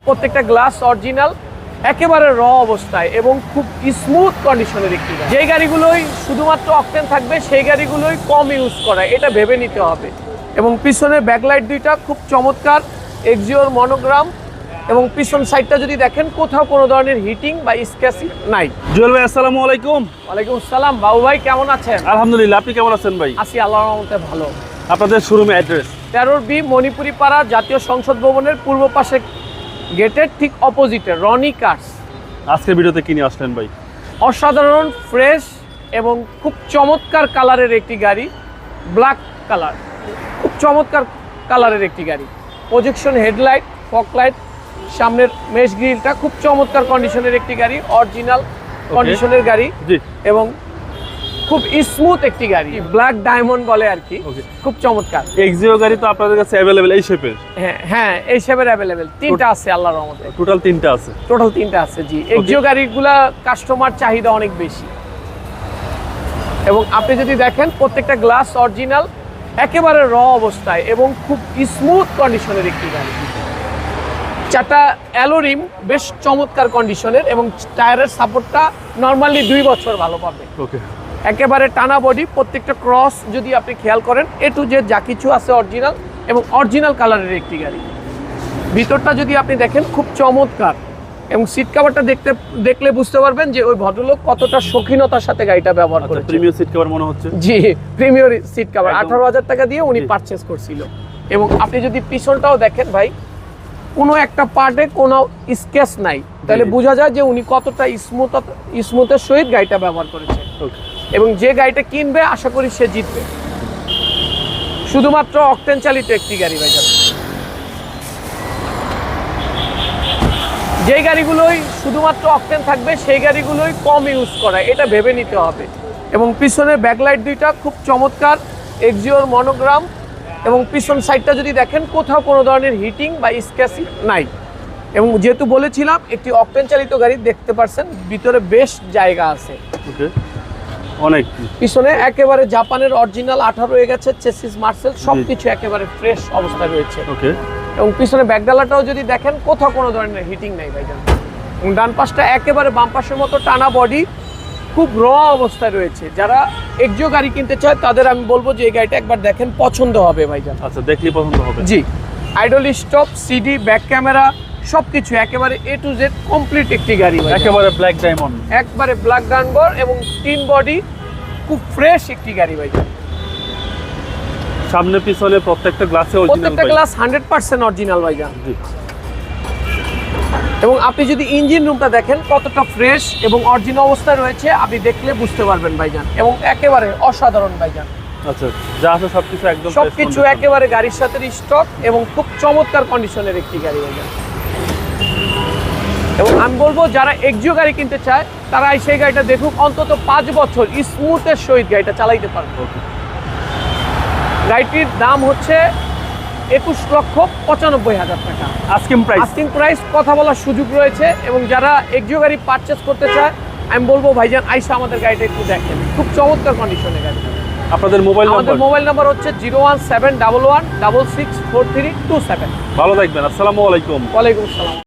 প্রত্যেকটা glass original, একেবারে র অবস্থায় এবং খুব স্মুথ কন্ডিশনের একটি গাড়ি। যে গাড়িগুলোই শুধুমাত্র অকটেন থাকবে সেই গাড়িগুলোই কম ইউজ করা, এটা ভেবে নিতে হবে। এবং পিছনে ব্যাকলাইট দুইটা খুব চমৎকার, এক্সিওর মনোগ্রাম, এবং পিছন সাইডটা যদি দেখেন কোথাও কোনো ধরনের হিটিং বা স্ক্র্যাচিং নাই। জুয়েল ভাই আসসালামু আলাইকুম। ওয়ালাইকুম আসসালাম। বাবু ভাই কেমন আছেন? আলহামদুলিল্লাহ, আপনি কেমন আছেন ভাই? আছি আল্লাহর রহমতে ভালো। আপনাদের শোরুমে অ্যাড্রেস 13B মণিপুরি পাড়া, জাতীয় সংসদ ভবনের পূর্ব পাশে গেটের ঠিক অপোজিটে রনি কার্স। আজকের ভিডিওতে কি নিয়ে আসলেন ভাই? অসাধারণ ফ্রেশ এবং খুব চমৎকার কালারের একটি গাড়ি, ব্ল্যাক কালার, খুব চমৎকার কালারের একটি গাড়ি। প্রজেকশন হেডলাইট, ফগ লাইট, সামনের মেশ গ্রিলটা খুব চমৎকার কন্ডিশনের একটি গাড়ি, অরিজিনাল কন্ডিশনের গাড়ি এবং খুব স্মুথ একটি গাড়ি, ব্ল্যাক ডায়মন্ড বলে আর কি, খুব চমৎকার। এক্সিও গাড়ি তো আপনাদের কাছে অ্যাভেলেবেল এই শেপের? হ্যাঁ এই শেপের অ্যাভেলেবেল তিনটা আছে আল্লাহর রহমতে। টোটাল তিনটা আছে? টোটাল তিনটা আছে জি। এক্সিও গাড়িগুলা কাস্টমার চাহিদা অনেক বেশি, এবং আপনি যদি দেখেন প্রত্যেকটা গ্লাস অরিজিনাল, একেবারে র অবস্থায় এবং খুব স্মুথ কন্ডিশনের একটি গাড়ি। চারটা অ্যালোরিম বেশ চমৎকার কন্ডিশনের এবং টায়ারের সাপোর্টটা নর্মালি 2 বছর ভালো পাবে। ওকে, একেবারে টানা বডি, প্রত্যেকটা ক্রস যদি আপনি খেয়াল করেন এ টু জেড যা কিছু আছে অরিজিনাল, এবং অরিজিনাল কালারের একটি গাড়ি। ভিতরটা যদি আপনি দেখেন খুব চমৎকার, এবং সিট কভারটা দেখলে বুঝতে পারবেন যে ওই ভদ্রলোক কতটা শৌখিনতার সাথে গাড়িটা ব্যবহার করেছে। প্রিমিয়াম সিট কভার মনে হচ্ছে। জি, প্রিমিয়ার সিট কভার 18,000 টাকা দিয়ে উনি পারচেজ করছিল। এবং আপনি যদি পিছনটাও দেখেন ভাই, কোনো একটা পার্টে কোনো স্কেচ নাই, তাহলে বোঝা যায় যে উনি কতটা স্মুথের সহিত গাড়িটা ব্যবহার করেছে। এবং যে গাড়িটা কিনবে আশা করি সে জিতবে। শুধুমাত্র অকটেন চালিত একটি গাড়ি ভাই। যে গাড়িগুলোই শুধুমাত্র অকটেন থাকবে সেই গাড়িগুলোই কম ইউজ করা, এটা ভেবে নিতে হবে। এবং পিছনে ব্যাকলাইট দুইটা খুব চমৎকার, এক্সিওর মনোগ্রাম, এবং পিছন সাইডটা যদি দেখেন কোথাও কোনো ধরনের হিটিং বা স্ক্র্যাচিং নাই। এবং যেহেতু বলেছিলাম একটি অকটেন চালিত গাড়ি, দেখতে পাচ্ছেন ভিতরে বেশ জায়গা আছে। অনেক পিছনে একেবারে জাপানের অরিজিনাল 18 হয়ে গেছে, চেসিস মার্সেল সবকিছু একেবারে ফ্রেশ অবস্থায় রয়েছে। এবং পিছনে ব্যাকডালাটাও যদি দেখেন কোথাও কোনো ধরনের হিটিং নাই ভাইজান। এবং ডান পাশটা একেবারে বাম পাশের মতো টানা বডি, খুব র অবস্থায় রয়েছে। যারা এক্সিও গাড়ি কিনতে চায় তাদের আমি বলবো যে এই গাড়িটা একবার দেখেন, পছন্দ হবে ভাইজান। আচ্ছা, দেখলে পছন্দ হবে। জি, idle stop, CD, back camera সবকিছু একেবারে এ টু জেড কমপ্লিট একটি গাড়ি, একেবারে ব্ল্যাক ডায়মন্ড, একবারে ব্ল্যাক ডায়মন্ড, এবং তিন বডি, খুব ফ্রেশ একটি গাড়ি ভাইজান। সামনে পিছনে প্রত্যেকটা গ্লাসে অরিজিনাল, প্রত্যেকটা গ্লাস 100% অরিজিনাল ভাইজান। এবং আপনি যদি ইঞ্জিন রুমটা দেখেন কতটা ফ্রেশ এবং অরিজিনাল অবস্থায় রয়েছে, আপনি দেখলে বুঝতে পারবেন ভাইজান। এবং একেবারে অসাধারণ ভাইজান। আচ্ছা, যা আছে সবকিছু একেবারে গাড়ির সাথে স্টক এবং খুব চমৎকার কন্ডিশনের একটি গাড়ি ভাইজান। এবং আমি বলবো যারা এক্সিও গাড়ি কিনতে চায় তারা সেই গাড়িটা দেখুক, অন্তত 5 বছর স্মুথের সহিত গাড়িটা চালাইতে পারবে। গাড়িটির দাম হচ্ছে 21,95,000 টাকা আস্কিং প্রাইস। কথা বলার সুযোগ রয়েছে। এবং যারা এক্সিও গাড়ি পারচেস করতে চায় আমি বলবো ভাইজান আইসা আমাদের গাড়িটা একটু দেখেন, খুব চমৎকার কন্ডিশনের গাড়ি। আপনাদের মোবাইল নাম্বার হচ্ছে 01711 664327। ভালো থাকবেন, আসসালামু আলাইকুম। ওয়ালাইকুম আসসালাম।